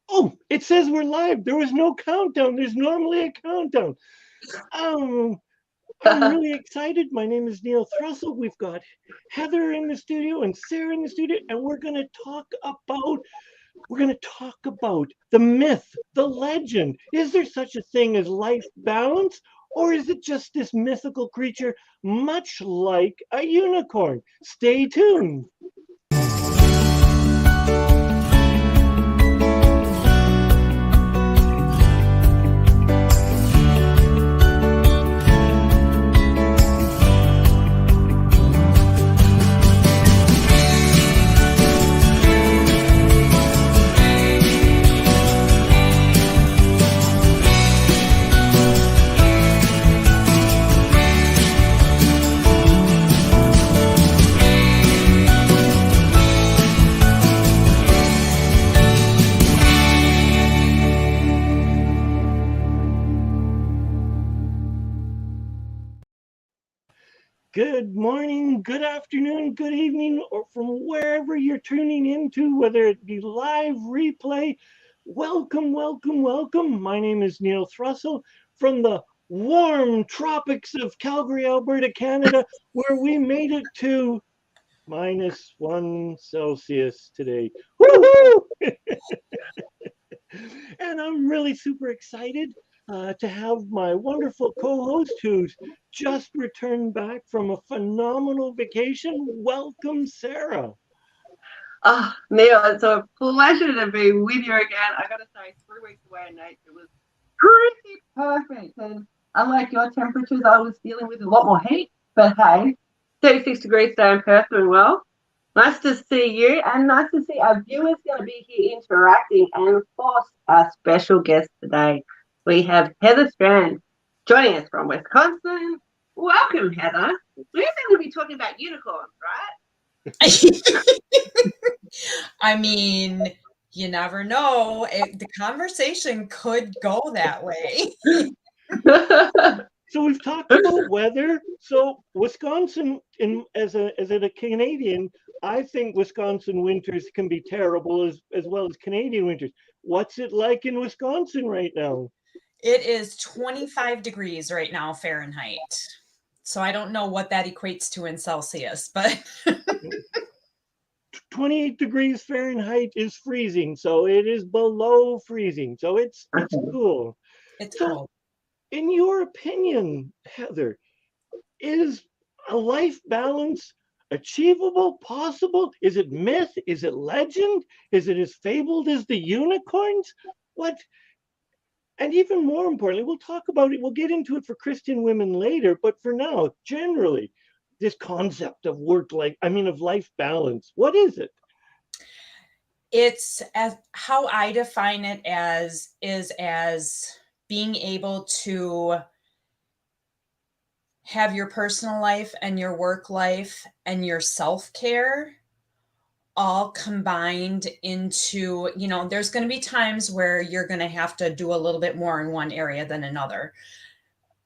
Oh, it says we're live. There was no countdown. There's normally a countdown. Um, I'm really excited. My name is Neil Thrussell. We've got Heather in the studio and Sarah in the studio, and we're going to talk about the myth, the legend. Is there such a thing as life balance, or is it just this mythical creature, much like a unicorn? Stay tuned. Good morning, good afternoon, good evening, or from wherever you're tuning into, whether it be live, replay. Welcome, welcome, welcome. My name is Neil Thrussell from the warm tropics of Calgary, Alberta, Canada, where we made it to -1 Celsius today. Woohoo! And I'm really super excited to have my wonderful co-host who's just returned back from a phenomenal vacation. Welcome, Sarah. Oh, Neil, it's a pleasure to be with you again. I got to say, 3 weeks away in nature was pretty perfect. And unlike your temperatures, I was dealing with a lot more heat. But hey, 36 degrees today in Perth, doing well. Nice to see you, and nice to see our viewers going to be here interacting. And of course, our special guest today, we have Heather Strand joining us from Wisconsin. Welcome, Heather. We're going to be talking about unicorns, right? I mean, you never know. The conversation could go that way. So we've talked about weather. So Wisconsin, as a Canadian, I think Wisconsin winters can be terrible as well as Canadian winters. What's it like in Wisconsin right now? It is 25 degrees right now, Fahrenheit. So I don't know what that equates to in Celsius, but 28 degrees Fahrenheit is freezing. So it is below freezing. So it's cool. It's cool. In your opinion, Heather, is a life balance achievable, possible? Is it myth? Is it legend? Is it as fabled as the unicorns? What? And even more importantly, we'll talk about it. We'll get into it for Christian women later. But for now, generally, this concept of of life balance, what is it? It's as how I define it as being able to have your personal life and your work life and your self-care all combined into, there's going to be times where you're going to have to do a little bit more in one area than another.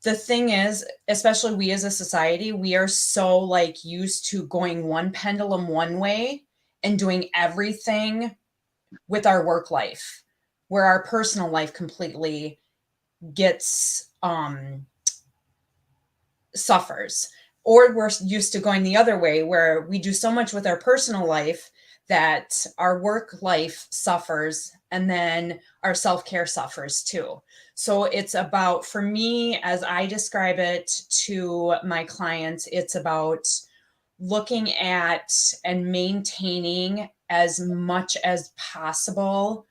The thing is, especially we as a society, we are so used to going one pendulum one way and doing everything with our work life, where our personal life completely gets suffers. Or we're used to going the other way, where we do so much with our personal life that our work life suffers, and then our self-care suffers too. So it's about, for me, as I describe it to my clients, it's about looking at and maintaining as much as possible,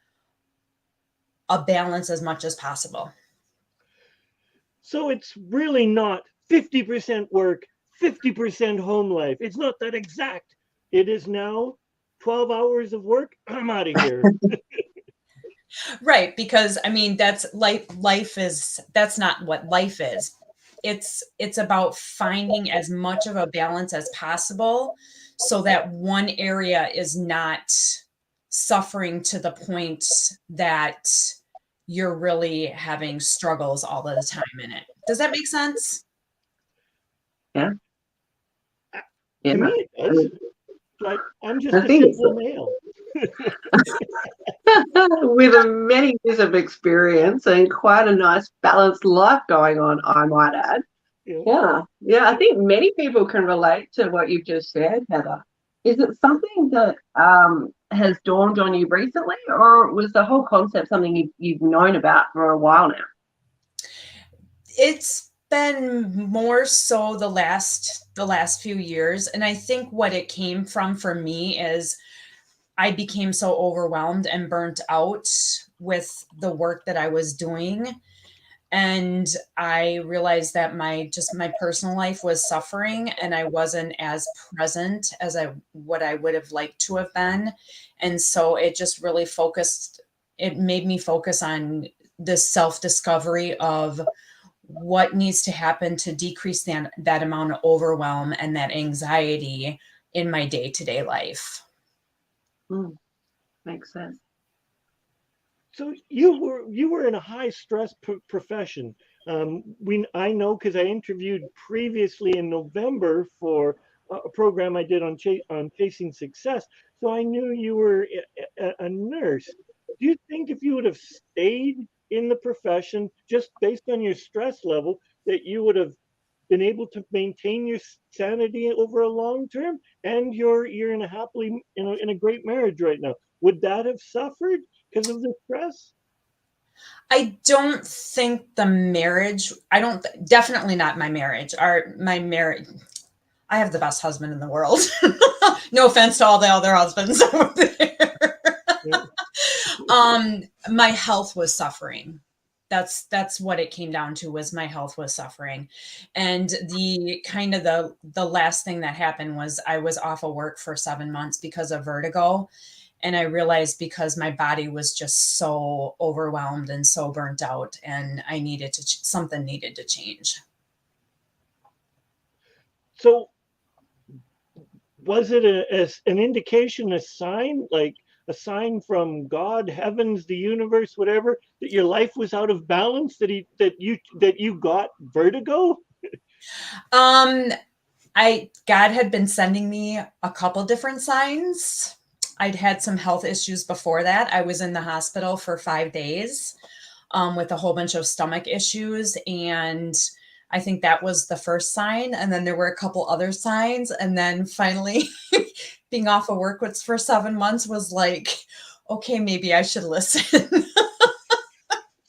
a balance as much as possible. So it's really not 50% work, 50% home life. It's not that exact. It is now 12 hours of work. I'm out of here. Right. Because that's that's not what life is. It's about finding as much of a balance as possible so that one area is not suffering to the point that you're really having struggles all of the time in it. Does that make sense? Yeah. To me, it does. Like, I'm just a simple male. with many years of experience and quite a nice balanced life going on, I might add. Yeah, I think many people can relate to what you've just shared, Heather. Is it something that has dawned on you recently, or was the whole concept something you've known about for a while now? It's been more so the last few years, and I think what it came from for me is I became so overwhelmed and burnt out with the work that I was doing. And I realized that my personal life was suffering, and I wasn't as present as what I would have liked to have been. And so it just really it made me focus on this self-discovery of what needs to happen to decrease that amount of overwhelm and that anxiety in my day-to-day life. Makes sense. So you were in a high stress profession. I know because I interviewed previously in November for a program I did on chasing success. So I knew you were a nurse. Do you think if you would have stayed in the profession just based on your stress level, that you would have been able to maintain your sanity over a long term? And you're in a happily in a great marriage right now. Would that have suffered because of the stress? I don't think the marriage, definitely not my marriage. My marriage, I have the best husband in the world. No offense to all the other husbands over there. Yeah. My health was suffering. That's what it came down to, was my health was suffering. And the last thing that happened was I was off of work for 7 months because of vertigo. And I realized because my body was just so overwhelmed and so burnt out, and I needed something needed to change. So was it an indication, a sign, like a sign from God, heavens, the universe, whatever, that your life was out of balance, that you got vertigo? God had been sending me a couple different signs. I'd had some health issues before that. I was in the hospital for 5 days with a whole bunch of stomach issues. And I think that was the first sign. And then there were a couple other signs. And then finally being off of work for 7 months was like, okay, maybe I should listen.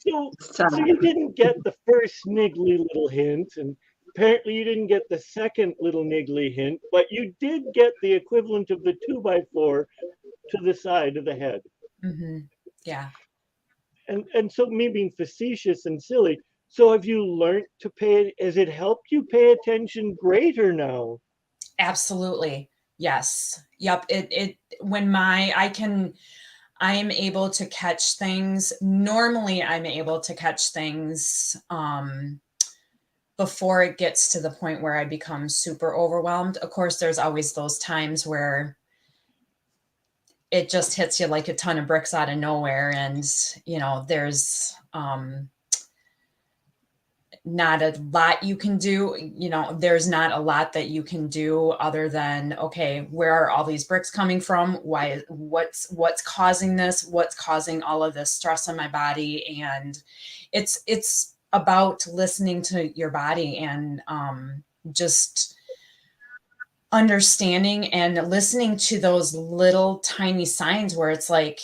So you didn't get the first niggly little hint, and apparently you didn't get the second little niggly hint, but you did get the equivalent of the 2x4 to the side of the head. Mm-hmm. Yeah. And so, me being facetious and silly, so have you learned to has it helped you pay attention greater now? Absolutely. Yes. Yep. I am able to catch things. Normally I'm able to catch things before it gets to the point where I become super overwhelmed. Of course, there's always those times where it just hits you like a ton of bricks out of nowhere. And, there's not a lot you can do. There's not a lot that you can do other than, okay, where are all these bricks coming from? What's causing this? What's causing all of this stress on my body? And it's about listening to your body and just understanding and listening to those little tiny signs where it's like,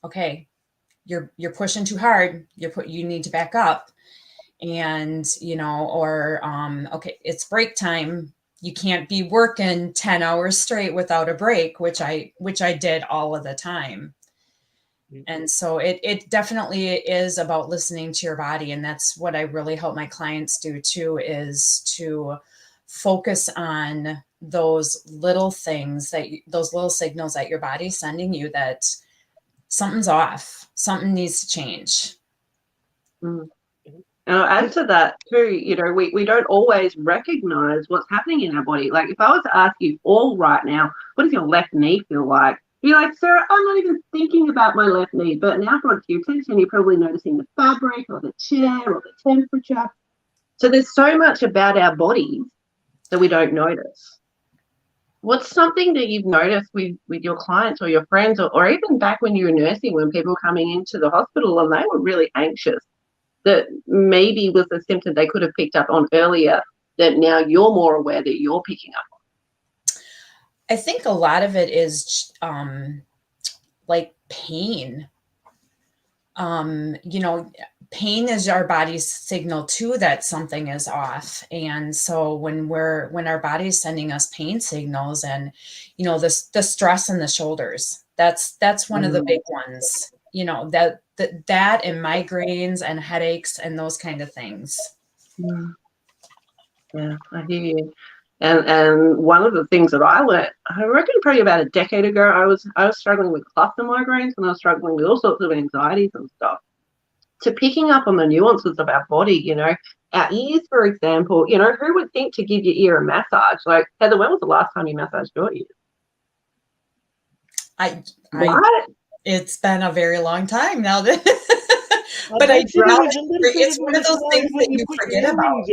okay, you're pushing too hard. You need to back up. And, okay, it's break time. You can't be working 10 hours straight without a break, which I did all of the time. Mm-hmm. And so it definitely is about listening to your body. And that's what I really help my clients do too, is to focus on those little things, those little signals that your body's sending you that something's off, something needs to change. Mm. And I'll add to that too, we don't always recognize what's happening in our body. Like if I was to ask you all right now, what does your left knee feel like? You're like, Sarah, I'm not even thinking about my left knee. But now brought to your attention, you're probably noticing the fabric or the chair or the temperature. So there's so much about our bodies that we don't notice. What's something that you've noticed with your clients or your friends, or even back when you were nursing, when people were coming into the hospital and they were really anxious, that maybe was a symptom they could have picked up on earlier, that now you're more aware that you're picking up on? I think a lot of it is like pain. You know, pain is our body's signal too that something is off. And so when our body's sending us pain signals, and you know, the stress in the shoulders, that's one of the big ones, you know, that and migraines and headaches and those kind of things. Yeah, I hear you. And one of the things that I learned, I reckon probably about a decade ago, I was struggling with cluster migraines, and I was struggling with all sorts of anxieties and stuff. To picking up on the nuances of our body, you know, our ears, for example, you know, who would think to give your ear a massage? Like, Heather, when was the last time you massaged your ears? It's been a very long time now. But it's one of those things that you forget about.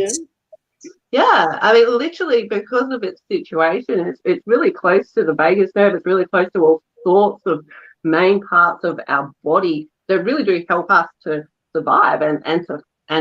Yeah, I mean, literally, because of its situation, it's really close to the vagus nerve. It's really close to all sorts of main parts of our body that really do help us to survive and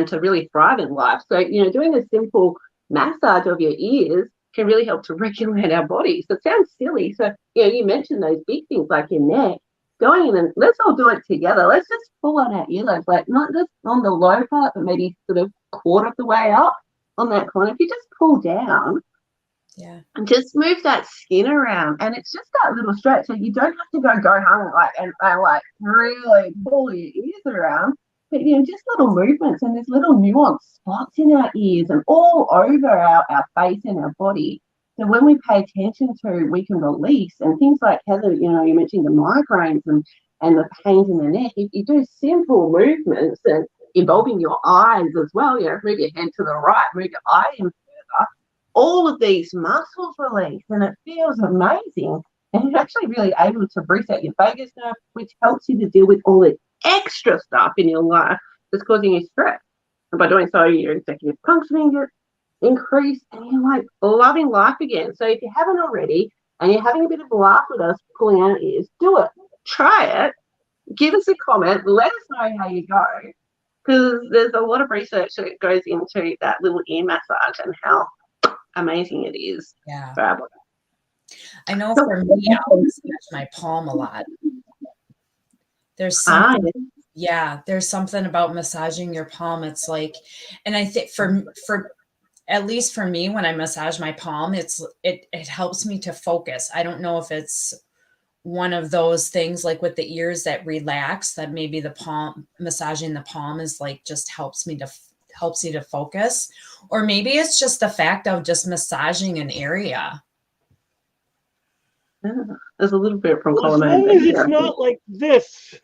to really thrive in life. So, you know, doing a simple massage of your ears can really help to regulate our body. So it sounds silly. So, you know, you mentioned those big things like your neck. Going in and let's all do it together. Let's just pull on our earlobes, like not just on the low part, but maybe sort of quarter of the way up on that corner. If you just pull down, yeah, and just move that skin around, and it's just that little stretch. So you don't have to go hung and like really pull your ears around, but you know, just little movements, and there's little nuanced spots in our ears and all over our face and our body. So when we pay attention to, we can release. And things like, Heather, you know, you mentioned the migraines and the pains in the neck. If you do simple movements and involving your eyes as well, you know, move your head to the right, move your eye in further, all of these muscles release, and it feels amazing. And you're actually really able to reset your vagus nerve, which helps you to deal with all the extra stuff in your life that's causing you stress. And by doing so, your executive functioning gets increased, and you're like loving life again. So if you haven't already, and you're having a bit of a laugh with us pulling out ears, do it. Try it. Give us a comment. Let us know how you go, because there's a lot of research that goes into that little ear massage and how amazing it is. Yeah. For our body. I know for me, I massage my palm a lot. There's something, there's something about massaging your palm. It's like, and I think for at least for me, when I massage my palm, it helps me to focus. I don't know if it's one of those things like with the ears that relax, that maybe the palm, massaging the palm is like just helps you to focus, or maybe it's just the fact of just massaging an area. Yeah, there's a little bit from column. As long as it's not like this.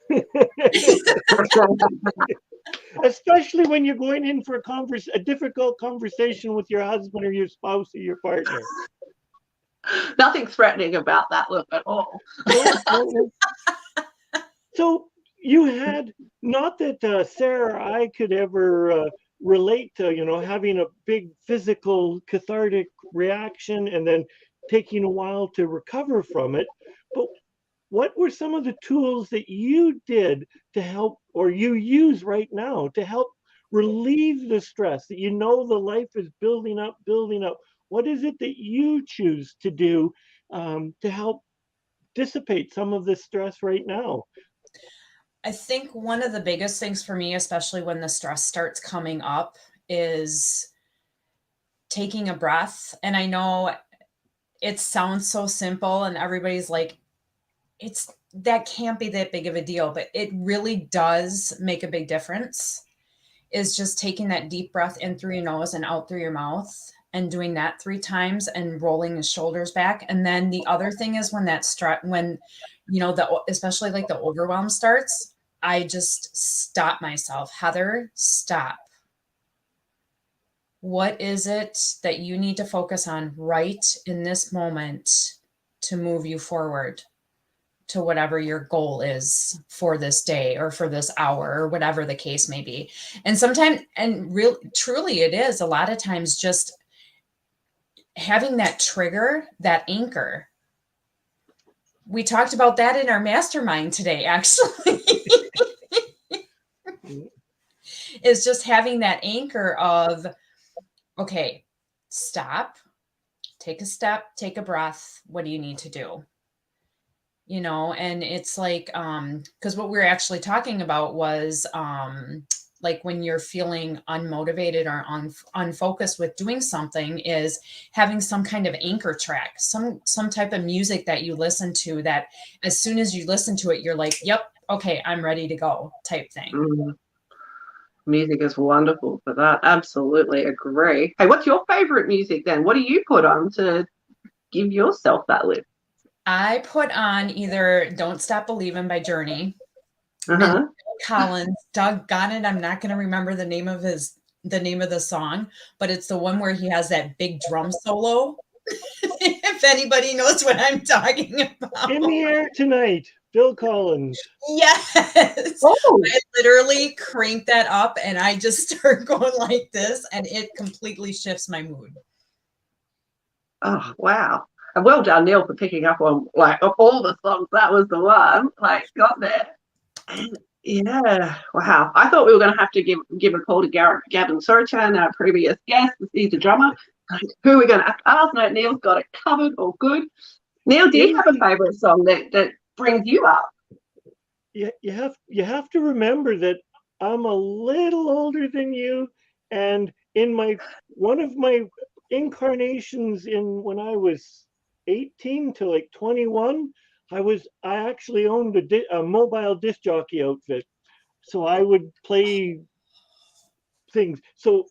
Especially when you're going in for a difficult conversation with your husband or your spouse or your partner. Nothing threatening about that look at all. So you had, not that Sarah or I could ever relate to, you know, having a big physical cathartic reaction and then taking a while to recover from it, but what were some of the tools that you did to help, or you use right now to help relieve the stress that you know the life is building up? What is it that you choose to do to help dissipate some of this stress right now? I think one of the biggest things for me, especially when the stress starts coming up, is taking a breath. And I know it sounds so simple and everybody's like, that can't be that big of a deal, but it really does make a big difference. Is just taking that deep breath in through your nose and out through your mouth, and doing that 3 times and rolling the shoulders back. And then the other thing is when you know, especially like the overwhelm starts, I just stop myself. Heather, stop. What is it that you need to focus on right in this moment to move you forward to whatever your goal is for this day or for this hour or whatever the case may be? And sometimes, and truly it is a lot of times just having that trigger, that anchor. We talked about that in our mastermind today, actually. Is just having that anchor of, okay, stop, take a step, take a breath. What do you need to do? You know, and it's like, because what we were actually talking about was like when you're feeling unmotivated or unfocused with doing something, is having some kind of anchor track, some type of music that you listen to, that as soon as you listen to it, you're like, yep, okay, I'm ready to go, type thing. Mm. Music is wonderful for that. Absolutely agree. Hey, what's your favorite music then? What do you put on to give yourself that lift? I put on either Don't Stop Believin' by Journey, Uh-huh. Collins, doggone it, I'm not going to remember the name of the song, but it's the one where he has that big drum solo. If anybody knows what I'm talking about. In the Air Tonight, Phil Collins. Yes. Oh. I literally crank that up and I just start going like this, and it completely shifts my mood. Oh, wow. And well done, Neil, for picking up on, like, of all the songs, that was the one, like, got there. And yeah, wow. I thought we were going to have to give a call to 𝗵𝗲𝗁 Sorchan, our previous guest. He's a drummer. Who are we going to have to ask? No, Neil's got it covered. All good. Neil, do you have a favourite song that brings you up? You have to remember that I'm a little older than you, and in one of my incarnations when I was 18 to like 21, I actually owned a mobile disc jockey outfit, so I would play things. So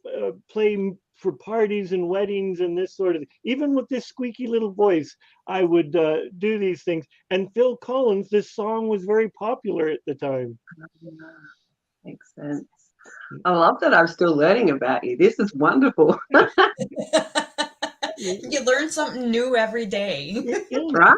play for parties and weddings and this sort of thing. Even with this squeaky little voice, I would do these things. And Phil Collins, this song was very popular at the time. Makes sense. I love that I'm still learning about you. This is wonderful. You learn something new every day. Right?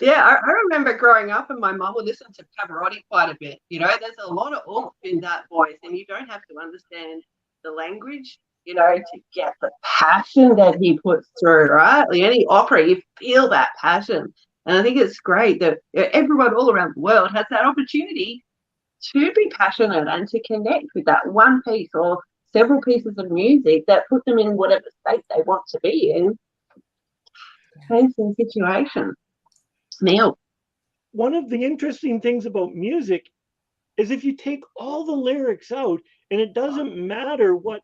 Yeah, I remember growing up and my mum would listen to Pavarotti quite a bit. You know, there's a lot of oomph in that voice, and you don't have to understand the language, you know, to get the passion that he puts through, right? Like any opera, you feel that passion. And I think it's great that everyone all around the world has that opportunity to be passionate and to connect with that one piece or several pieces of music that put them in whatever state they want to be in. Facing situation. Neil. One of the interesting things about music is if you take all the lyrics out, and it doesn't matter what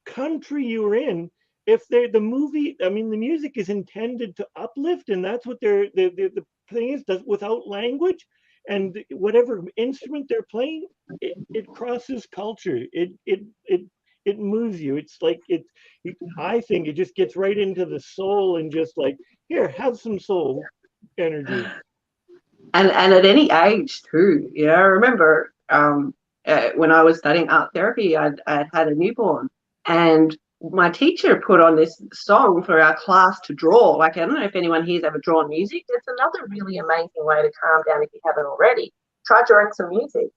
country you're in, if the music is intended to uplift, and that's what the thing is, without language, and whatever instrument they're playing, it crosses culture. It moves you. It's like I think it just gets right into the soul, and just like, here, have some soul energy. And at any age too. You know, I remember when I was studying art therapy, I'd had a newborn, and my teacher put on this song for our class to draw. Like, I don't know if anyone here's ever drawn music. It's another really amazing way to calm down if you haven't already. Try drawing some music.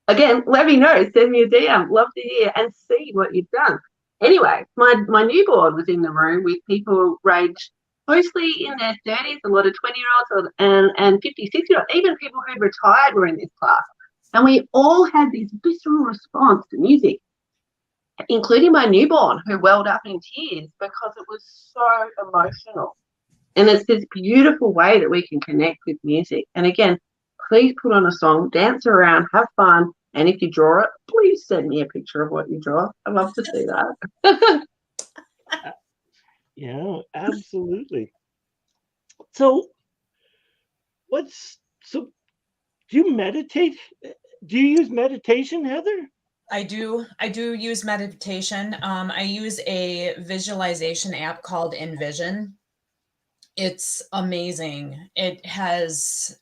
Again, let me know. Send me a DM. Love to hear and see what you've done. Anyway, my newborn was in the room with people ranged mostly in their 30s, a lot of 20-year-olds and 50, 60-year-olds, even people who retired were in this class. And we all had this visceral response to music, including my newborn, who welled up in tears because it was so emotional. And it's this beautiful way that we can connect with music. And again, please put on a song, dance around, have fun. And if you draw it, please send me a picture of what you draw. I'd love to see that. Yeah, absolutely. So do you meditate? Do you use meditation, Heather? I do use meditation. I use a visualization app called Envision. It's amazing. It has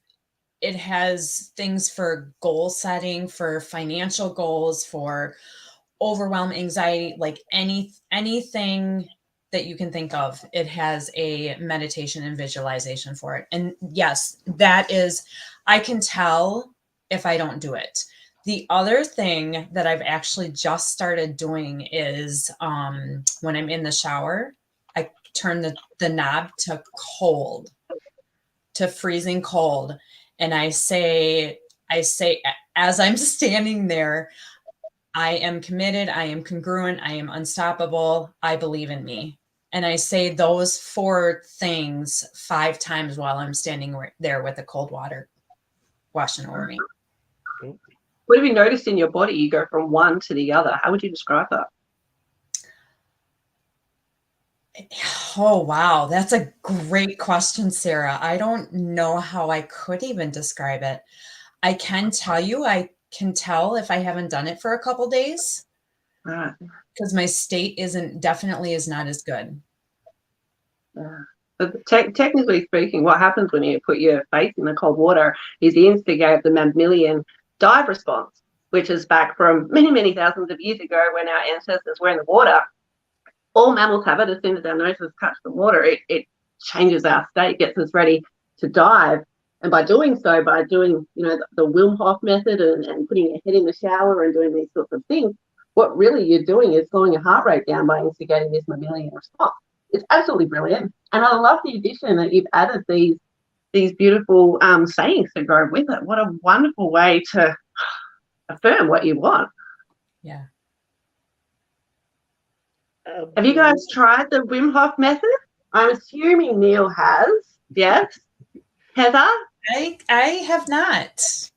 things for goal setting, for financial goals, for overwhelm, anxiety, like anything that you can think of. It has a meditation and visualization for it. And yes, I can tell if I don't do it. The other thing that I've actually just started doing is when I'm in the shower, I turn the knob to cold, to freezing cold. And I say, as I'm standing there, I am committed, I am congruent, I am unstoppable, I believe in me. And I say those 4 things 5 times while I'm standing there with the cold water washing over me. What have you noticed in your body? You go from one to the other. How would you describe that? Oh, wow. That's a great question, Sarah. I don't know how I could even describe it. I can tell you, I can tell if I haven't done it for a couple days, because my state definitely is not as good. Yeah. But technically speaking, what happens when you put your face in the cold water is you instigate the mammalian dive response, which is back from many, many thousands of years ago when our ancestors were in the water. All mammals have it. As soon as our noses touch the water, it changes our state, gets us ready to dive. And by doing so, by doing, the 𝗵𝗵𝗿𝗀𝗃 method and putting your head in the shower and doing these sorts of things, what really you're doing is slowing your heart rate down by instigating this mammalian response. It's absolutely brilliant. And I love the addition that you've added these beautiful sayings to go with it. What a wonderful way to affirm what you want. Yeah. Have you guys tried the Wim Hof method? I'm assuming Neil has. Yes. Heather? I have not.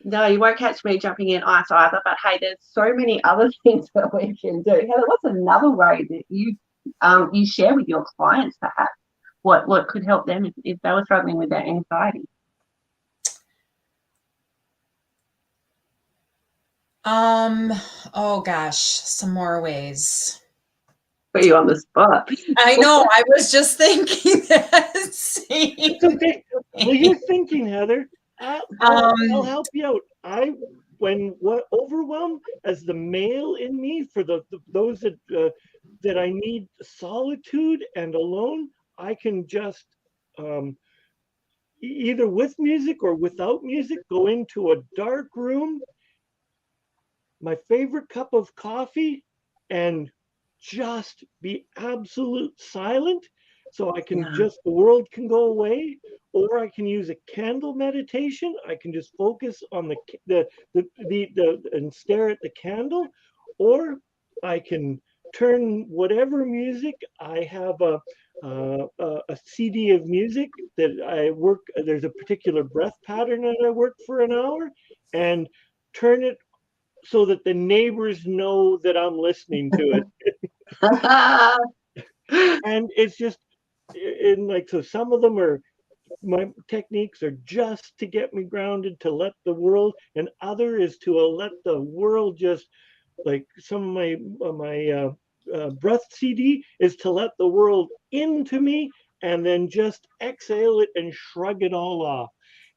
No, you won't catch me jumping in ice either, but hey, there's so many other things that we can do. Heather, what's another way that you share with your clients perhaps what could help them if they were struggling with their anxiety? Oh gosh, some more ways. Put you on the spot. I know. I was just thinking that. It's okay. Well, you're thinking, Heather. I'll help you out. What overwhelm as the male in me for those that I need solitude and alone, I can just either with music or without music go into a dark room, my favorite cup of coffee, and just be absolute silent, so I can the world can go away. Or I can use a candle meditation. I can just focus on the and stare at the candle, or I can turn whatever music. I have a CD of music that I work. There's a particular breath pattern that I work for an hour, and turn it so that the neighbors know that I'm listening to it. And it's just so some of them are. My techniques are just to get me grounded, to let the world, and other is to let the world just, like some of my breath CD is to let the world into me and then just exhale it and shrug it all off.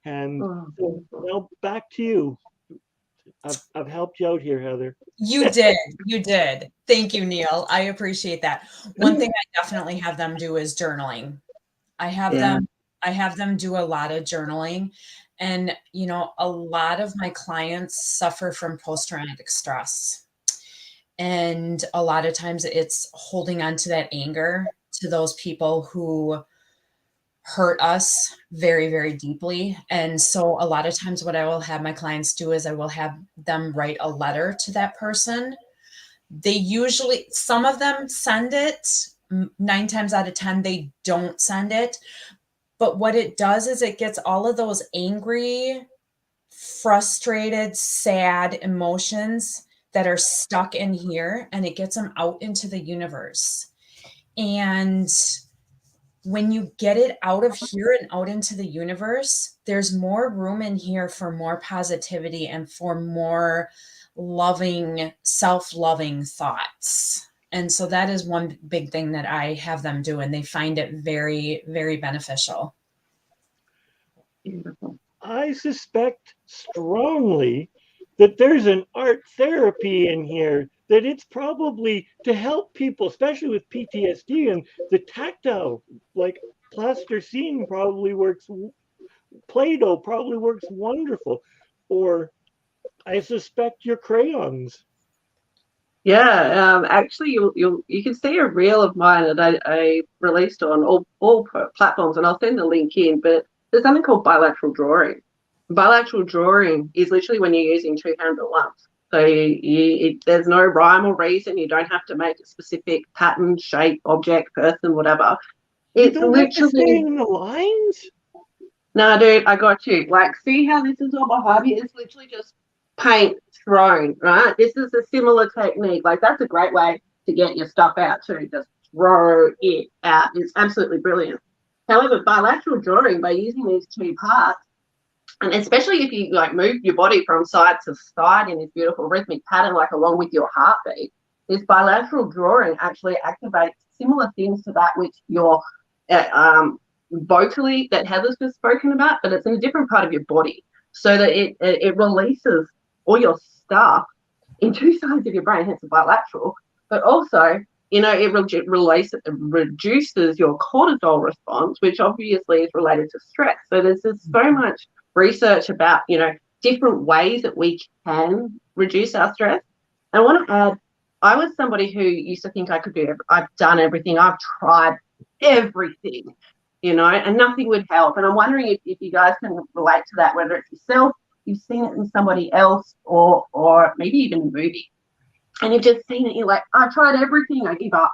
And so now back to you. I've helped you out here, Heather. You did. Thank you, Neil. I appreciate that. One thing I definitely have them do is journaling. I have them do a lot of journaling, and a lot of my clients suffer from post-traumatic stress, and a lot of times it's holding on to that anger to those people who hurt us very, very deeply. And so a lot of times what I will have my clients do is I will have them write a letter to that person. Some of them send it. 9 times out of 10 they don't send it. But what it does is it gets all of those angry, frustrated, sad emotions that are stuck in here, and it gets them out into the universe. And when you get it out of here and out into the universe, there's more room in here for more positivity and for more loving, self-loving thoughts. And so that is one big thing that I have them do, and they find it very, very beneficial. Beautiful. I suspect strongly that there's an art therapy in here, that it's probably to help people, especially with PTSD, and the tactile, like plasticine probably works, Play-Doh probably works wonderful, or I suspect your crayons. Yeah, actually, you can see a reel of mine that I released on all platforms, and I'll send the link in. But there's something called bilateral drawing. Bilateral drawing is literally when you're using two hands at once. So there's no rhyme or reason. You don't have to make a specific pattern, shape, object, person, whatever. You It's don't have to stay literally. in the lines. No, dude, I got you. Like, see how this is all behind me? It's literally just paint thrown, right? This is a similar technique. Like, that's a great way to get your stuff out too. Just throw it out. It's absolutely brilliant. However, bilateral drawing, by using these two parts, and especially if you like move your body from side to side in this beautiful rhythmic pattern, like along with your heartbeat, this bilateral drawing actually activates similar things to that which your vocally that Heather's just spoken about, but it's in a different part of your body, so that it releases all your stuff in two sides of your brain, hence the bilateral, but also, you know, it reduces your cortisol response, which obviously is related to stress. So there's just so much research about, you know, different ways that we can reduce our stress. And I want to add, I was somebody who used to think I could do I've done everything, I've tried everything, you know, and nothing would help. And I'm wondering if you guys can relate to that, whether it's yourself, you've seen it in somebody else, or maybe even a movie. And you've just seen it, you're like, I tried everything, I give up.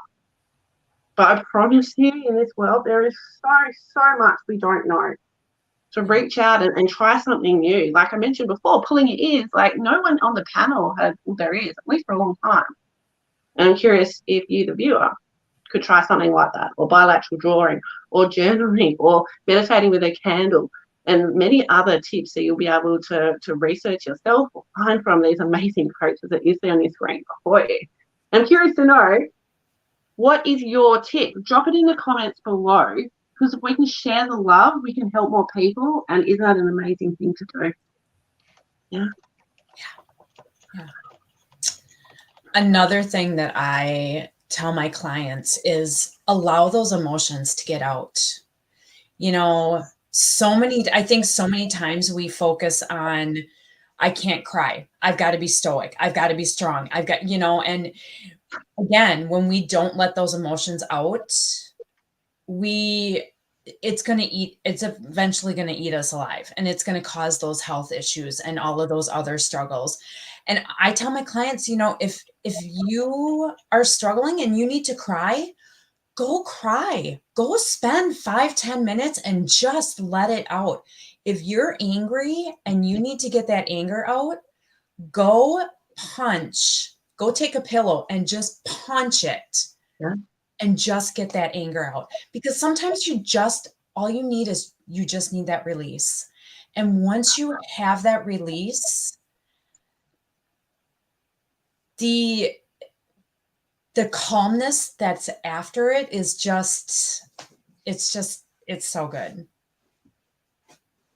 But I promise you, in this world, there is so much we don't know. To reach out and try something new. Like I mentioned before, pulling your ears, like no one on the panel had pulled their ears, at least for a long time. And I'm curious if you, the viewer, could try something like that, or bilateral drawing, or journaling, or meditating with a candle, and many other tips that you'll be able to research yourself or find from these amazing coaches that you see on your screen before you. I'm curious to know, what is your tip? Drop it in the comments below, because if we can share the love, we can help more people, and isn't that an amazing thing to do? Yeah. Another thing that I tell my clients is allow those emotions to get out. You know, I think so many times we focus on, I can't cry, I've got to be stoic, I've got to be strong, I've got, you know, and again, when we don't let those emotions out, it's eventually going to eat us alive, and it's going to cause those health issues and all of those other struggles. And I tell my clients, you know, if you are struggling and you need to cry, go cry, go spend 5-10 minutes and just let it out. If you're angry and you need to get that anger out, go take a pillow and just punch it. Yeah. And just get that anger out, because sometimes all you need is that release. And once you have that release, the calmness that's after it is it's so good.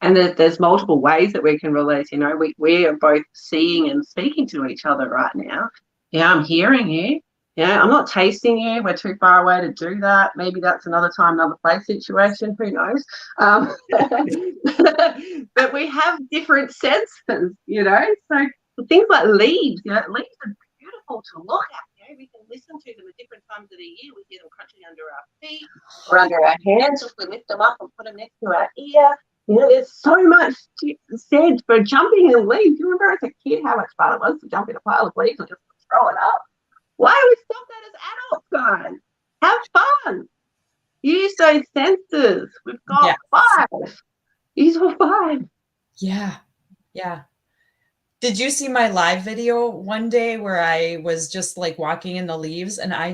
And there's multiple ways that we can release. You know, we are both seeing and speaking to each other right now. Yeah, I'm hearing you. Yeah, I'm not tasting you. We're too far away to do that. Maybe that's another time, another place situation. Who knows? But we have different senses, you know. So things like leaves, you know, leaves are beautiful to look at. You know, we can listen to them at different times of the year. We hear them crunching under our feet or under our hands. If we lift them up and put them next to our ear, you know, there's so much said for jumping in leaves. You remember as a kid how much fun it was to jump in a pile of leaves and just throw it up? Why do we stop that as adults, guys? Have fun. Use those senses. We've got 5. Use all 5. Yeah. Yeah. Did you see my live video one day where I was just like walking in the leaves, and I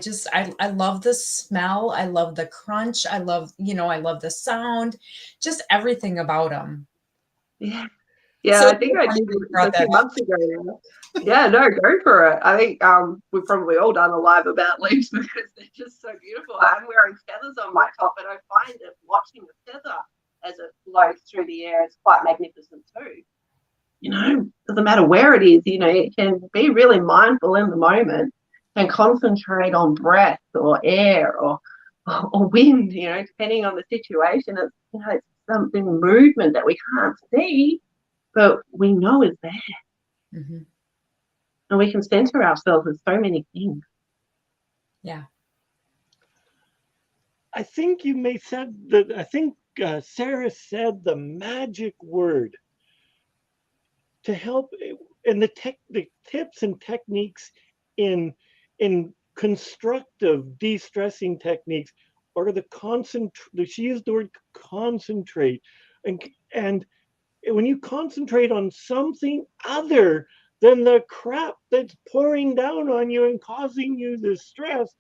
love the smell. I love the crunch. I love the sound, just everything about them. Yeah. Yeah, so I think I did a few months ago now. Yeah, no, go for it. I think we've probably all done a live about leaves because they're just so beautiful. I'm wearing feathers on my top, and I find that watching the feather as it floats through the air is quite magnificent too. You know, doesn't matter where it is, you know, it can be really mindful in the moment and concentrate on breath or air or wind, you know, depending on the situation. It's, you know, it's something, movement that we can't see, but we know is there. Mm-hmm. And we can center ourselves with so many things. Yeah. I think you may said that, I think Sarah said the magic word to help, and the tips and techniques in constructive de-stressing techniques are she used the word concentrate. And when you concentrate on something other than the crap that's pouring down on you and causing you the stress,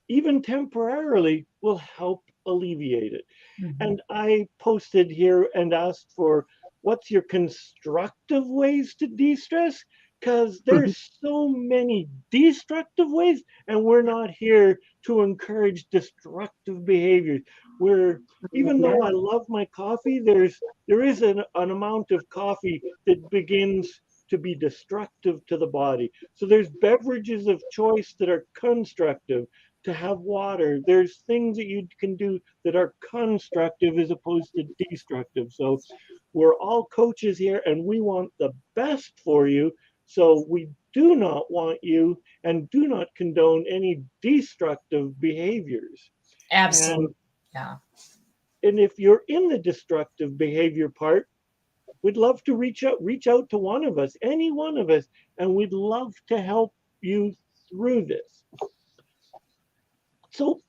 even temporarily, will help alleviate it. Mm-hmm. And I posted here and asked for what's your constructive ways to de-stress? Because there's so many destructive ways, and we're not here to encourage destructive behaviors. Even though I love my coffee, there is an amount of coffee that begins to be destructive to the body. So there's beverages of choice that are constructive. To have water, there's things that you can do that are constructive as opposed to destructive. So we're all coaches here, and we want the best for you. So we do not want you and do not condone any destructive behaviors. Absolutely. Yeah. And if you're in the destructive behavior part, we'd love to reach out to one of us, any one of us, and we'd love to help you through this. So,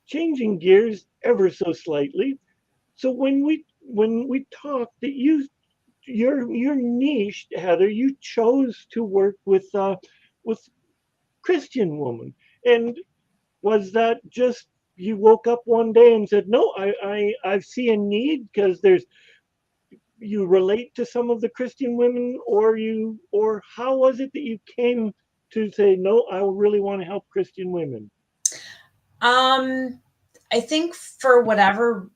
changing gears ever so slightly. So when we talked that your niche, Heather, you chose to work with Christian women, and was that just you woke up one day and said, no, I see a need because you relate to some of the Christian women, or how was it that you came to say, no, I really want to help Christian women? I think for whatever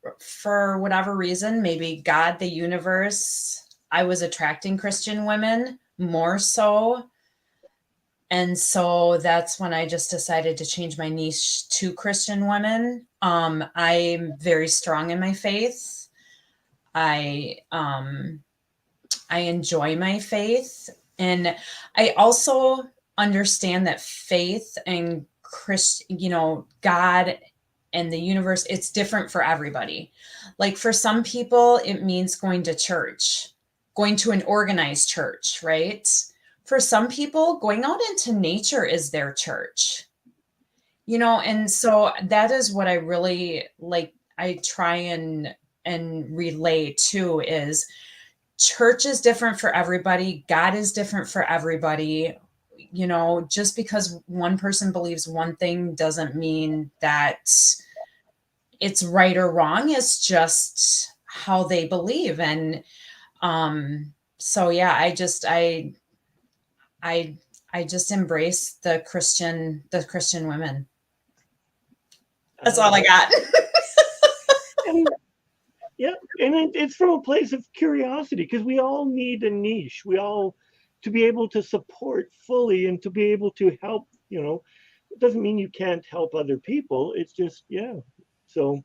reason, maybe God, the universe, I was attracting Christian women more so. And so that's when I just decided to change my niche to Christian women. I'm very strong in my faith. I enjoy my faith. And I also understand that faith and God and the universe, it's different for everybody. Like for some people, it means going to church, going to an organized church, right? For some people, going out into nature is their church, and so that is what I really like. I try and relay to is church is different for everybody. God is different for everybody. Just because one person believes one thing doesn't mean that it's right or wrong. It's just how they believe. And so, yeah, I just embrace the Christian women. That's all I got. And it's from a place of curiosity, because we all need a niche. We all, to be able to support fully and to be able to help, it doesn't mean you can't help other people. It's just, yeah. So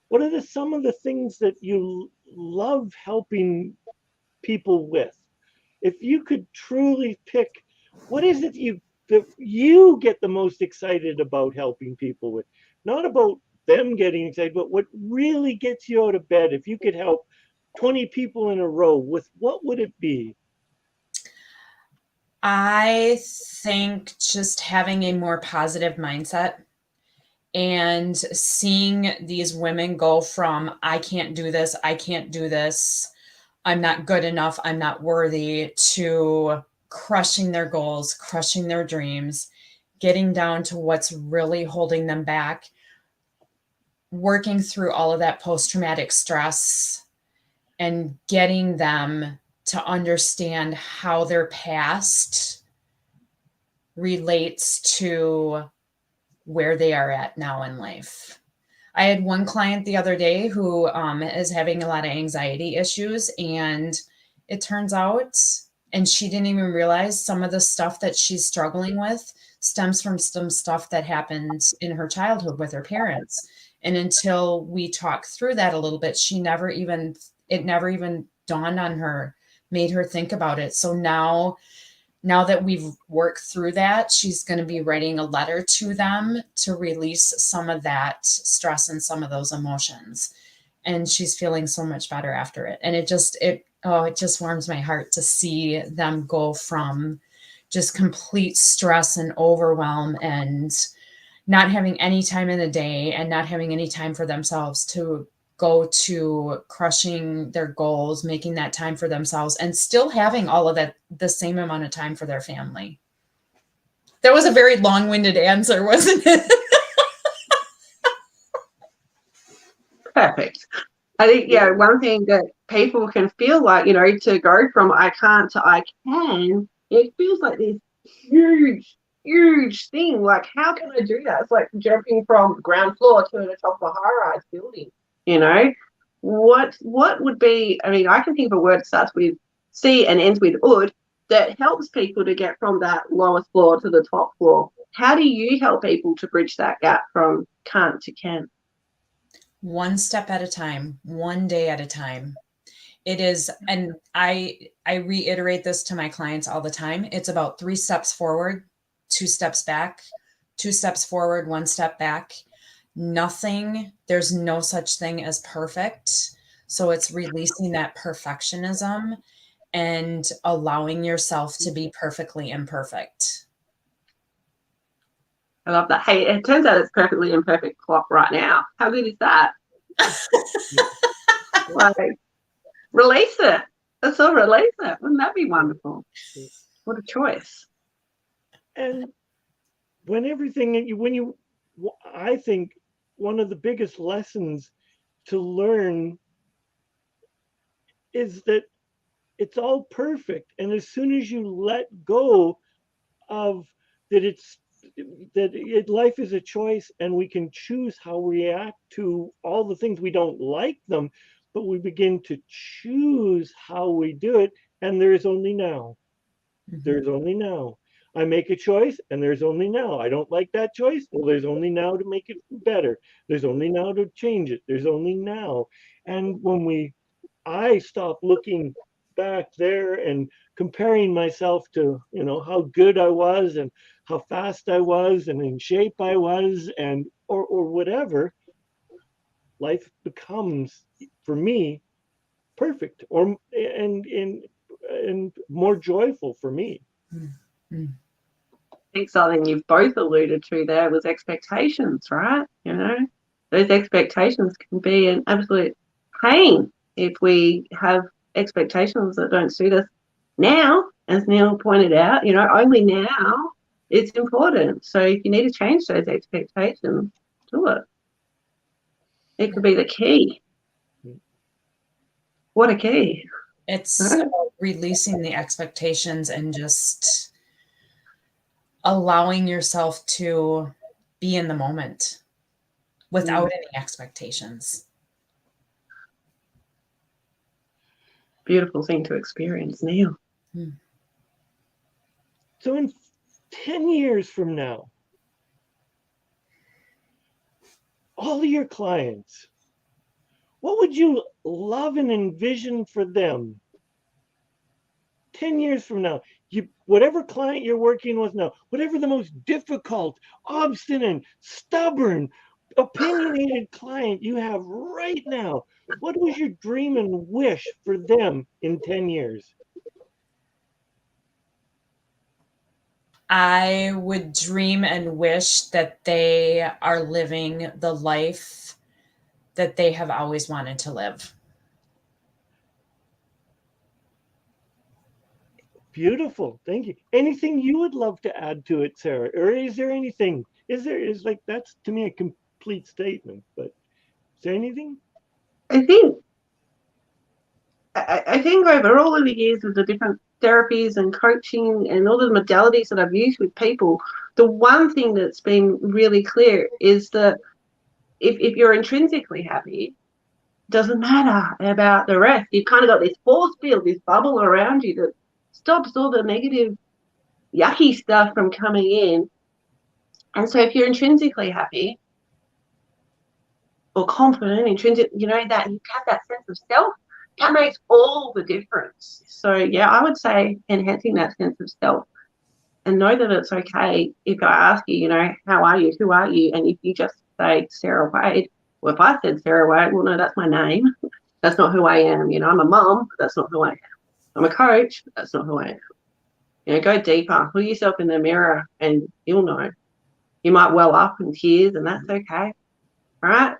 what are some of the things that you love helping people with? If you could truly pick, what is it that you get the most excited about helping people with? Not about them getting excited, but what really gets you out of bed. If you could help 20 people in a row with, what would it be? I think just having a more positive mindset and seeing these women go from, I can't do this, I'm not good enough, I'm not worthy, to crushing their goals, crushing their dreams, getting down to what's really holding them back, working through all of that post-traumatic stress, and getting them to understand how their past relates to where they are at now in life. I had one client the other day who is having a lot of anxiety issues, and it turns out, and she didn't even realize, some of the stuff that she's struggling with stems from some stuff that happened in her childhood with her parents. And until we talk through that a little bit, it never even dawned on her made her think about it. So now that we've worked through that, she's going to be writing a letter to them to release some of that stress and some of those emotions. And she's feeling so much better after it. And it just warms my heart to see them go from just complete stress and overwhelm and not having any time in the day and not having any time for themselves to go to crushing their goals, making that time for themselves, and still having all of that, the same amount of time for their family. That was a very long-winded answer, wasn't it? Perfect. I think, yeah, one thing that people can feel like, you know, to go from I can't to I can, it feels like this huge thing. Like, how can I do that? It's like jumping from ground floor to the top of a high-rise building, you know? What would be, I mean, I can think of a word that starts with C and ends with ud that helps people to get from that lowest floor to the top floor. How do you help people to bridge that gap from can't to can? One step at a time, one day at a time. It is, and I reiterate this to my clients all the time. It's about 3 steps forward, 2 steps back, 2 steps forward, 1 step back. There's no such thing as perfect. So it's releasing that perfectionism and allowing yourself to be perfectly imperfect. I love that. Hey, it turns out it's perfectly imperfect clock right now. How good is that? Like, release it. Let's all release it. Wouldn't that be wonderful? What a choice. And I think one of the biggest lessons to learn is that it's all perfect. And as soon as you let go of that, life is a choice and we can choose how we react to all the things. We don't like them, but we begin to choose how we do it. And there is only now. Mm-hmm. There's only now. I make a choice and there's only now. I don't like that choice. Well, there's only now to make it better. There's only now to change it. There's only now. And when I stop looking back there and comparing myself to, you know, how good I was and how fast I was and in shape I was and or whatever, life becomes for me perfect and more joyful for me. Mm-hmm. I think something you've both alluded to there was expectations, right? You know, those expectations can be an absolute pain if we have expectations that don't suit us now, as Neil pointed out, you know, only now it's important. So if you need to change those expectations, do it. It could be the key. What a key. It's about releasing the expectations and just allowing yourself to be in the moment without any expectations. Beautiful thing to experience, Neil. So in 10 years from now, all of your clients, what would you love and envision for them 10 years from now? Whatever client you're working with now, whatever the most difficult, obstinate, stubborn, opinionated client you have right now, what was your dream and wish for them in 10 years? I would dream and wish that they are living the life that they have always wanted to live. Beautiful. Thank you. Anything you would love to add to it, Sarah? Or is there anything? Is like, that's to me a complete statement, but is there anything? I think over all of the years of the different therapies and coaching and all the modalities that I've used with people, the one thing that's been really clear is that if you're intrinsically happy, doesn't matter about the rest. You've kind of got this force field, this bubble around you that stops all the negative, yucky stuff from coming in. And so if you're intrinsically happy or confident, intrinsic, you know, that you have that sense of self that makes all the difference. So yeah, I would say enhancing that sense of self, and know that it's okay if I ask you, you know, how are you, who are you, and if you just say Sarah Wade, well, if I said Sarah Wade, well, no, that's my name. That's not who I am. You know, I'm a mum, but that's not who I am. I'm a coach, but that's not who I am. You know, go deeper, look yourself in the mirror, and you'll know. You might well up in tears, and that's okay, right?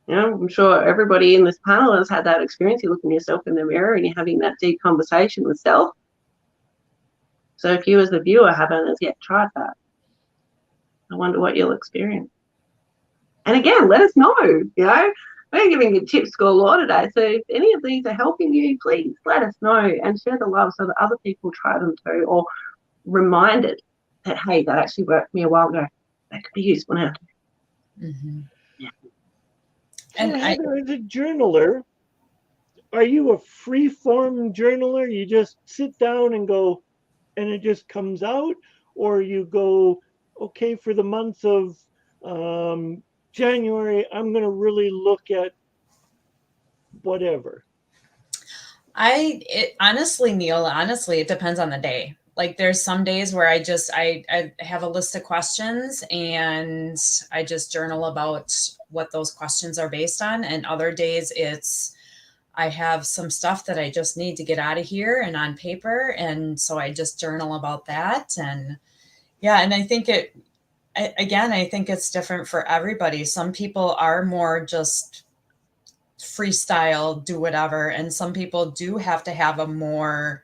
You know, I'm sure everybody in this panel has had that experience. You're looking yourself in the mirror and you're having that deep conversation with self. So if you as the viewer haven't as yet tried that, I wonder what you'll experience. And again, let us know, you know. We're giving you tips galore today. So if any of these are helping you, please let us know and share the love so that other people try them too, or reminded that, hey, that actually worked for me a while ago. That could be useful now. Mm-hmm. Yeah. And Heather, as a journaler, are you a free-form journaler? You just sit down and go, and it just comes out? Or you go, okay, for the month of January, I'm going to really look at whatever? Honestly, Neil, it depends on the day. Like there's some days where I have a list of questions and I just journal about what those questions are based on. And other days I have some stuff that I just need to get out of here and on paper. And so I just journal about that. And yeah, and I think I think it's different for everybody. Some people are more just freestyle, do whatever. And some people do have to have a more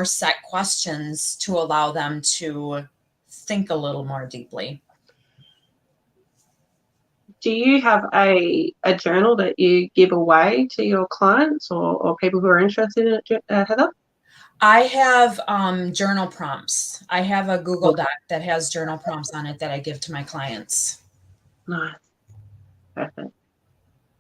set questions to allow them to think a little more deeply. Do you have a journal that you give away to your clients or people who are interested in it, Heather? I have journal prompts. I have a Google Doc that has journal prompts on it that I give to my clients. Nice. Perfect.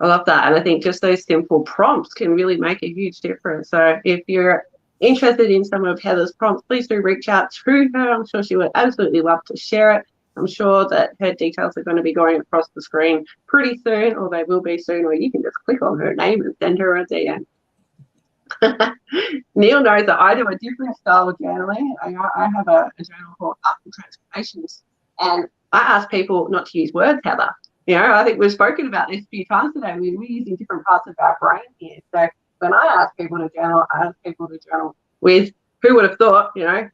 I love that. And I think just those simple prompts can really make a huge difference. So if you're interested in some of Heather's prompts, please do reach out to her. I'm sure she would absolutely love to share it. I'm sure that her details are going to be going across the screen pretty soon, or they will be soon, or you can just click on her name and send her a DM. Neil knows that I do a different style of journaling. I have a journal called Artful Transformations, and I ask people not to use words, Heather. You know, I think we've spoken about this a few times today. We're using different parts of our brain here. So when I ask people to journal, I ask people to journal with, who would have thought, you know,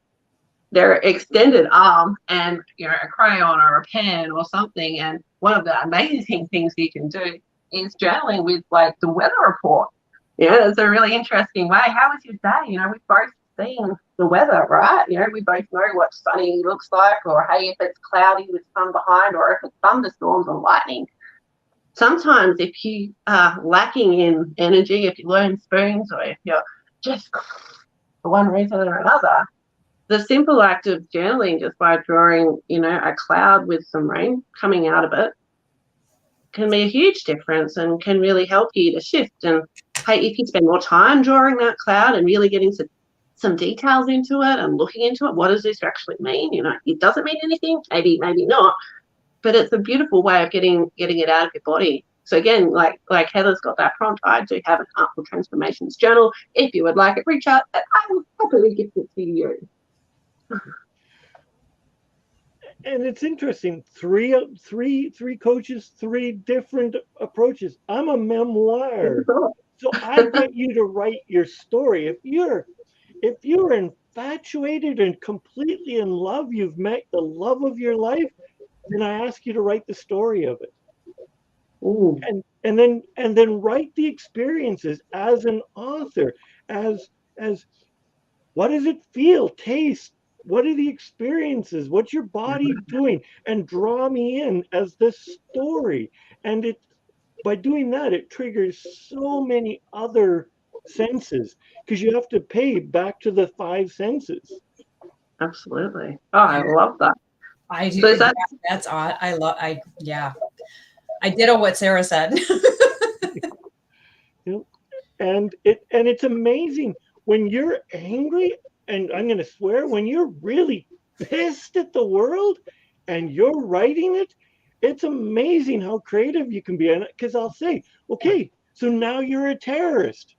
their extended arm and, you know, a crayon or a pen or something. And one of the amazing things you can do is journaling with like the weather report. Yeah, it's a really interesting way. How was your day? You know, we've both seen the weather, right? You know, we both know what sunny looks like, or hey, if it's cloudy with sun behind, or if it's thunderstorms or lightning. Sometimes if you are lacking in energy, if you learn spoons, or if you're just for one reason or another, the simple act of journaling just by drawing, you know, a cloud with some rain coming out of it can be a huge difference and can really help you to shift. And hey, if you spend more time drawing that cloud and really getting some details into it and looking into it, what does this actually mean? You know, it doesn't mean anything, maybe not, but it's a beautiful way of getting it out of your body. So again, like Heather's got that prompt, I do have an Artful Transformations journal. If you would like it, reach out and I will happily gift it to you. And it's interesting, three coaches, three different approaches. I'm a memoir, so I want you to write your story. If you're infatuated and completely in love, you've met the love of your life, then I ask you to write the story of it. Ooh. And then write the experiences as an author, as what does it feel, taste? What are the experiences? What's your body doing? And draw me in as this story. And by doing that, it triggers so many other senses, because you have to pay back to the five senses. Absolutely. Oh, I love that. I do. So that's odd. Yeah. I ditto what Sarah said. And it's amazing when you're angry. And I'm going to swear, when you're really pissed at the world and you're writing it, it's amazing how creative you can be. Because I'll say, okay, So now you're a terrorist.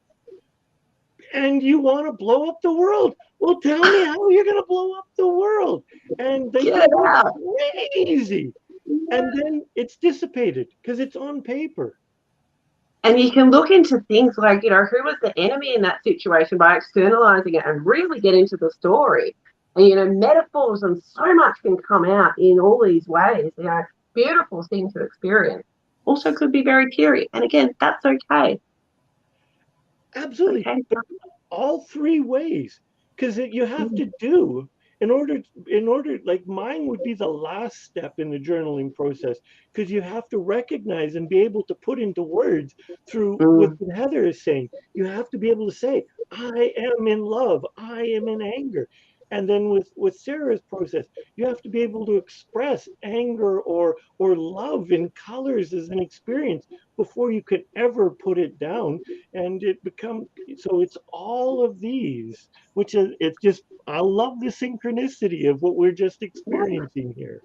And you want to blow up the world. Well, tell me how you're going to blow up the world. And they go crazy. And then it's dissipated because it's on paper. And you can look into things like, you know, who was the enemy in that situation by externalizing it and really get into the story. And, you know, metaphors and so much can come out in all these ways. You know, beautiful thing to experience. Also could be very teary. And again, that's okay. Absolutely. Okay. But all three ways, because you have to do in order, like mine would be the last step in the journaling process, because you have to recognize and be able to put into words through what Heather is saying. You have to be able to say, I am in love, I am in anger. And then with Sarah's process, you have to be able to express anger or love in colors as an experience before you could ever put it down. And it becomes, so it's all of these, which is, it's just, I love the synchronicity of what we're just experiencing here.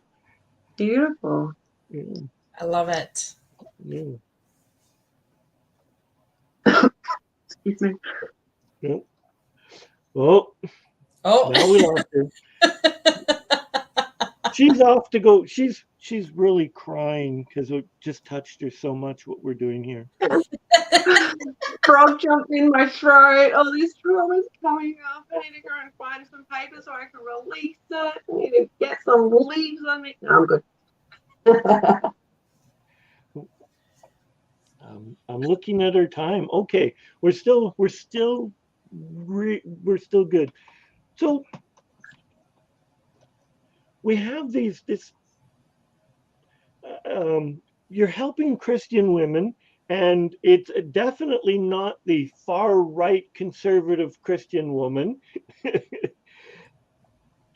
Beautiful. Yeah. I love it. Yeah. Excuse me. Yeah. Oh. Oh, now we lost her. She's off to go. She's really crying because it just touched her so much what we're doing here. Frog jumped in my throat. Oh, this trauma's coming up. I need to go and find some paper so I can release it. I need to get some leaves on me. No, I'm good. I'm looking at our time. Okay, we're still good. So we have you're helping Christian women, and it's definitely not the far right conservative Christian woman,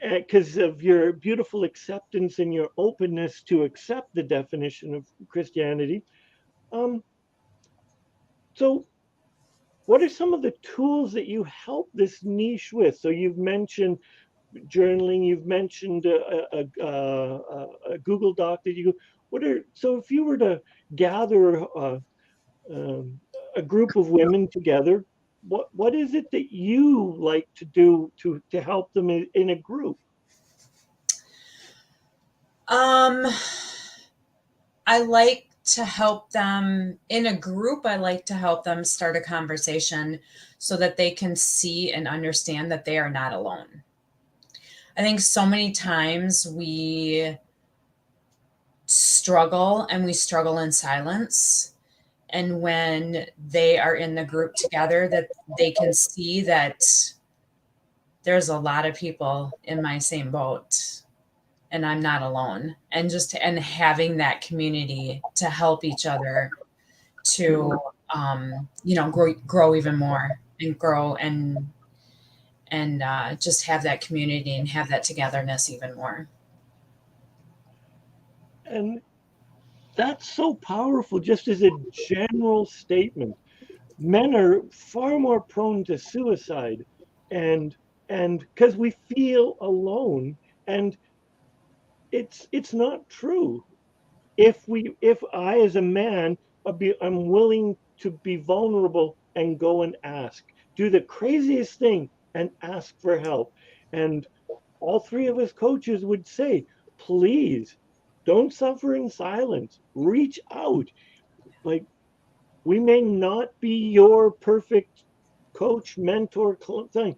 because of your beautiful acceptance and your openness to accept the definition of Christianity. So what are some of the tools that you help this niche with? So you've mentioned journaling, you've mentioned a Google Doc that you, so if you were to gather a group of women together, what is it that you like to do to help them in a group? I like to help them in a group. I like to help them start a conversation so that they can see and understand that they are not alone. I think so many times we struggle, and we struggle in silence. And when they are in the group together, that they can see that there's a lot of people in my same boat and I'm not alone. And having that community to help each other to, grow even more and grow and just have that community and have that togetherness even more. And that's so powerful, just as a general statement. Men are far more prone to suicide, and because we feel alone, and it's not true. If I as a man I'm willing to be vulnerable and go and do the craziest thing and ask for help. And all three of us coaches would say, please don't suffer in silence. Reach out. Like, we may not be your perfect coach, mentor, thing,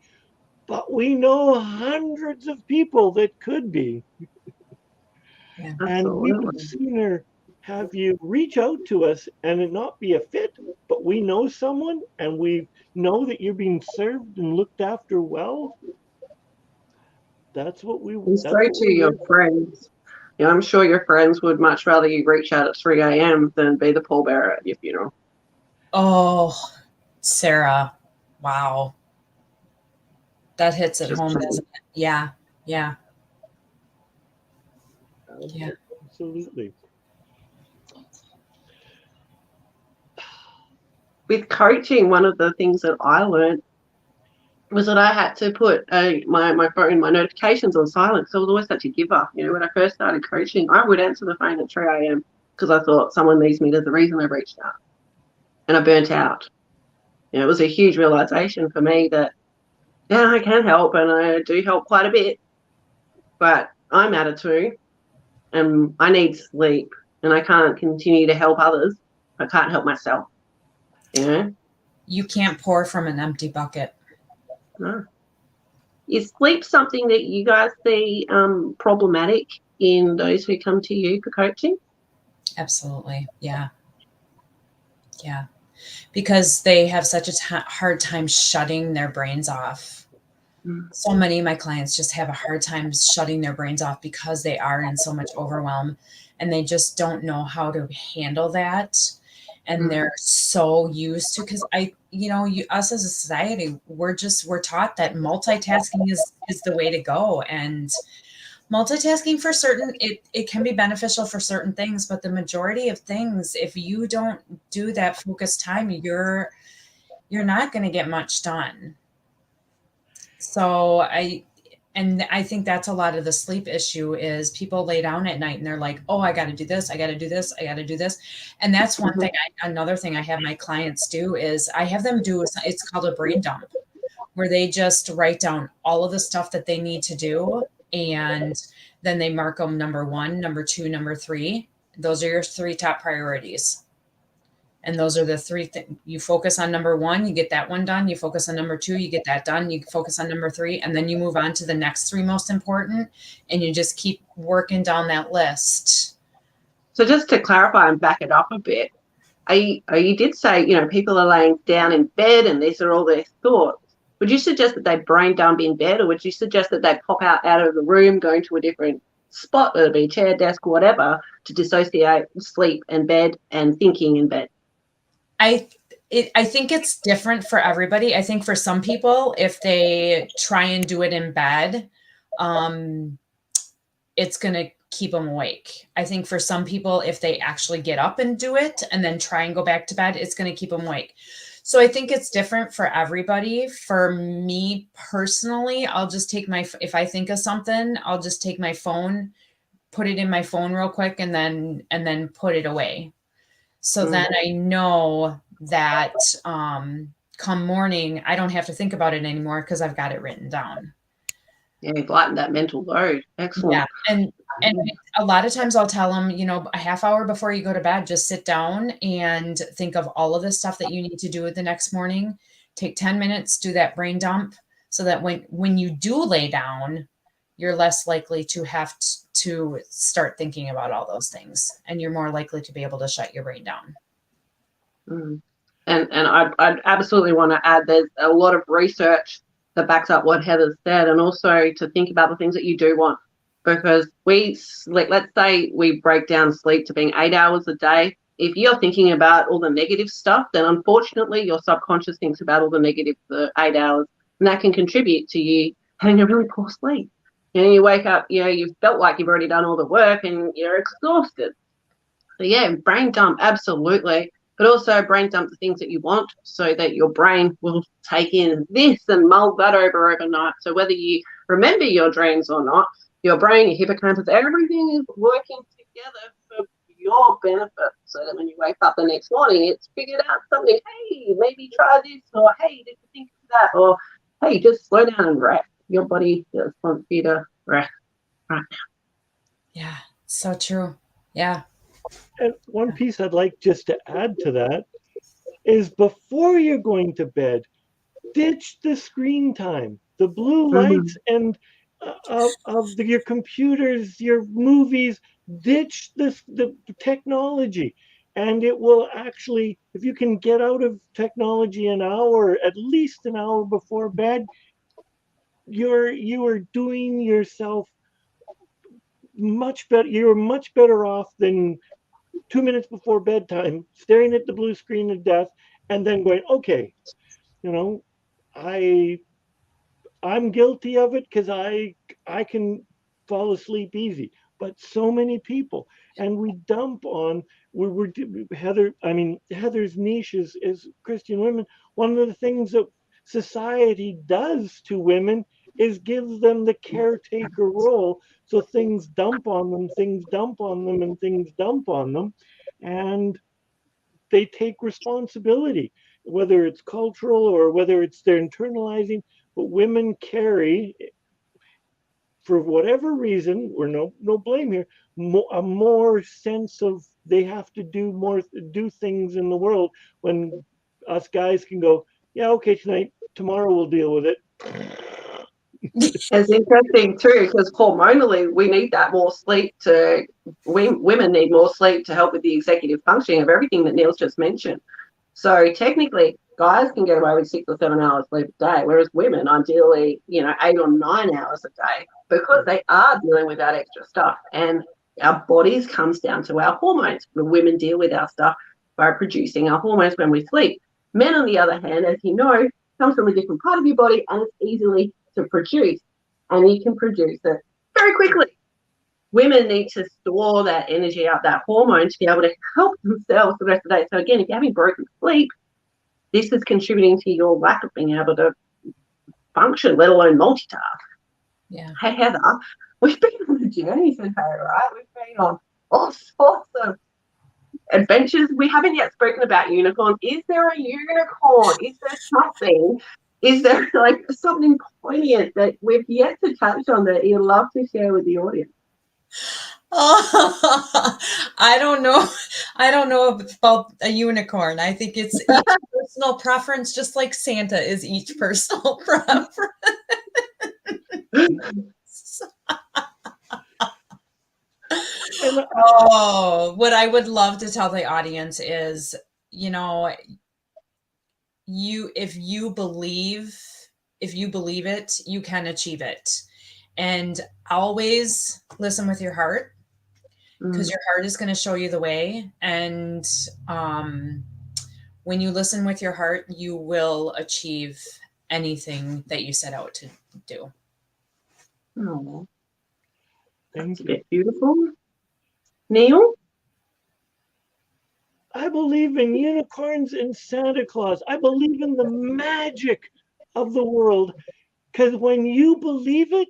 but we know hundreds of people that could be. Yeah, and we would sooner have you reach out to us and it not be a fit, but we know someone and we know that you're being served and looked after well. That's what we would. So to your friends. Yeah, I'm sure your friends would much rather you reach out at 3 a.m. than be the pallbearer at your funeral. Oh, Sarah. Wow. That hits at home, doesn't it? Yeah. Yeah. Yeah. Absolutely. With coaching, one of the things that I learned was that I had to put my phone, my notifications on silent. So I was always such a giver. You know, when I first started coaching, I would answer the phone at 3 a.m. because I thought someone needs me. There's a reason I reached out. and I burnt out. It was a huge realization for me that, yeah, I can help, and I do help quite a bit, but I'm at a 2 and I need sleep, and I can't continue to help others. I can't help myself, You can't pour from an empty bucket. No. Is sleep something that you guys see problematic in those who come to you for coaching? Absolutely. Yeah. Yeah. Because they have such a hard time shutting their brains off. So many of my clients just have a hard time shutting their brains off because they are in so much overwhelm, and they just don't know how to handle that. And they're so used to, because us as a society, we're taught that multitasking is the way to go. And multitasking for certain, it can be beneficial for certain things, but the majority of things, if you don't do that focused time, you're not going to get much done. So I think that's a lot of the sleep issue is people lay down at night and they're like, oh, I got to do this. I got to do this. I got to do this. And that's one thing. Another thing I have my clients do is I have them do, it's called a brain dump, where they just write down all of the stuff that they need to do. And then they mark them number 1, number 2, number 3. Those are your 3 top priorities. And those are the 3 things. You focus on number 1, you get that one done. You focus on number 2, you get that done. You focus on number 3, and then you move on to the next 3 most important, and you just keep working down that list. So just to clarify and back it up a bit, you did say, people are laying down in bed and these are all their thoughts. Would you suggest that they brain dump in bed, or would you suggest that they pop out of the room, going to a different spot, whether it be chair, desk, or whatever, to dissociate sleep and bed and thinking in bed? I think it's different for everybody. I think for some people, if they try and do it in bed, it's going to keep them awake. I think for some people, if they actually get up and do it and then try and go back to bed, it's going to keep them awake. So I think it's different for everybody. For me personally, I'll just take if I think of something, I'll just take my phone, put it in my phone real quick, and then put it away. So then I know that come morning, I don't have to think about it anymore because I've got it written down. Yeah, lighten that mental load. Excellent. Yeah. And a lot of times I'll tell them, a half hour before you go to bed, just sit down and think of all of the stuff that you need to do the next morning. Take 10 minutes, do that brain dump, so that when you do lay down, you're less likely to have to start thinking about all those things, and you're more likely to be able to shut your brain down. And I'd absolutely want to add, there's a lot of research that backs up what Heather said, and also to think about the things that you do want, because let's say we break down sleep to being 8 hours a day. If you're thinking about all the negative stuff, then unfortunately your subconscious thinks about all the negative for 8 hours, and that can contribute to you having a really poor sleep. You wake up, you've felt like you've already done all the work and you're exhausted. So yeah, brain dump, absolutely. But also brain dump the things that you want, so that your brain will take in this and mull that over overnight. So whether you remember your dreams or not, your brain, your hippocampus, everything is working together for your benefit, so that when you wake up the next morning, it's figured out something. Hey, maybe try this, or hey, did you think of that, or hey, just slow down and rest. Your body just wants you to rest right now. Yeah, so true. Yeah. And one piece I'd like just to add to that is, before you're going to bed, ditch the screen time, the blue lights and of your computers, your movies. Ditch the technology, and it will actually, if you can get out of technology at least an hour before bed, you are doing yourself much better. You're much better off than 2 minutes before bedtime staring at the blue screen of death and then going, okay, I'm guilty of it because I can fall asleep easy. But so many people, and we dump on, Heather's niche is Christian women. One of the things that society does to women is gives them the caretaker role. So things dump on them, and things dump on them. And they take responsibility, whether it's cultural or whether it's they're internalizing. But women carry, for whatever reason, or no blame here, a more sense of they have to do things in the world, when us guys can go, yeah, okay, tonight, tomorrow we'll deal with it. It's interesting too, because hormonally we need that more sleep to, women need more sleep to help with the executive functioning of everything that Neil's just mentioned. So technically guys can get away with 6 or 7 hours sleep a day, whereas women ideally, 8 or 9 hours a day, because they are dealing with that extra stuff. And our bodies comes down to our hormones. The women deal with our stuff by producing our hormones when we sleep. Men, on the other hand, as you know, comes from a different part of your body and it's easily to produce, and you can produce it very quickly. Women need to store that energy out, that hormone, to be able to help themselves the rest of the day. So again, if you're having broken sleep, this is contributing to your lack of being able to function, let alone multitask. Yeah. Hey, Heather, we've been on a journey today, right? We've been on all sorts of adventures. We haven't yet spoken about unicorn. Is there a unicorn? Is there something? Is there like something poignant that we've yet to touch on that you'd love to share with the audience? Oh, I don't know. I don't know about a unicorn. I think it's each personal preference, just like Santa is each personal preference. Oh, what I would love to tell the audience is, if you believe it, you can achieve it. And always listen with your heart, because your heart is going to show you the way. And when you listen with your heart, you will achieve anything that you set out to do. Oh, that's a bit beautiful. Neil? I believe in unicorns and Santa Claus. I believe in the magic of the world, because when you believe it,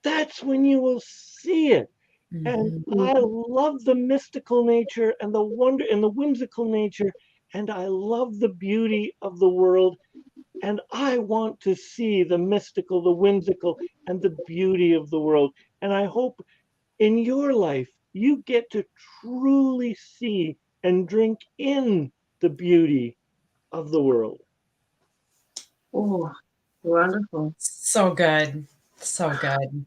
that's when you will see it. And I love the mystical nature and the wonder and the whimsical nature, and I love the beauty of the world. And I want to see the mystical, the whimsical, and the beauty of the world. And I hope in your life you get to truly see and drink in the beauty of the world. Oh, wonderful. So good. So good.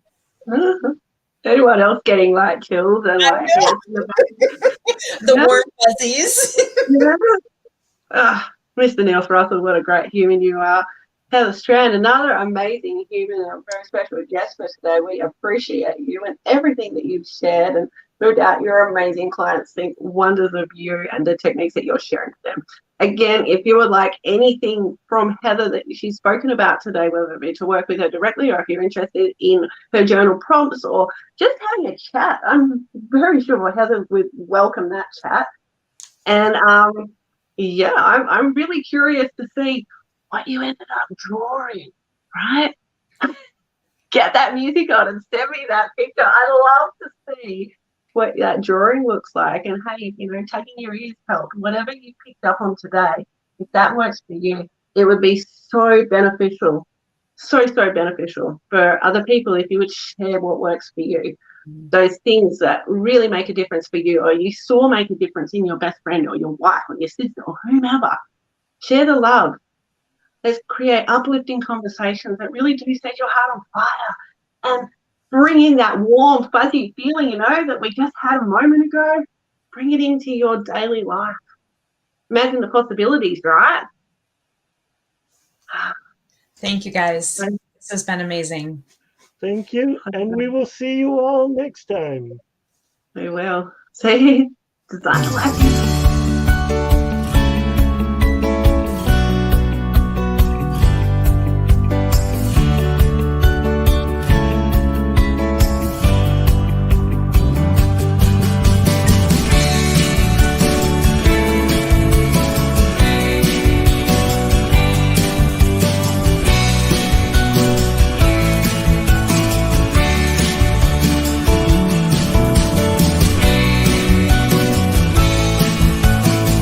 Anyone else getting like chills and like the warm fuzzies? Mr. Neil Thrussell, what a great human you are. Heather Strand, another amazing human and a very special guest for today. We appreciate you and everything that you've shared, and no doubt your amazing clients think wonders of you and the techniques that you're sharing with them. Again, if you would like anything from Heather that she's spoken about today, whether it be to work with her directly or if you're interested in her journal prompts or just having a chat, I'm very sure Heather would welcome that chat. And yeah, I'm really curious to see what you ended up drawing, right? Get that music on and send me that picture. I'd love to see what that drawing looks like. And hey, taking your ears help. Whatever you picked up on today, if that works for you, it would be so beneficial, so beneficial for other people if you would share what works for you. Those things that really make a difference for you, or you saw make a difference in your best friend or your wife or your sister or whomever. Share the love. Let's create uplifting conversations that really do set your heart on fire and bring in that warm, fuzzy feeling, that we just had a moment ago. Bring it into your daily life. Imagine the possibilities, right? Thank you, guys. This has been amazing. Thank you, and we will see you all next time. We will. See you. Design life.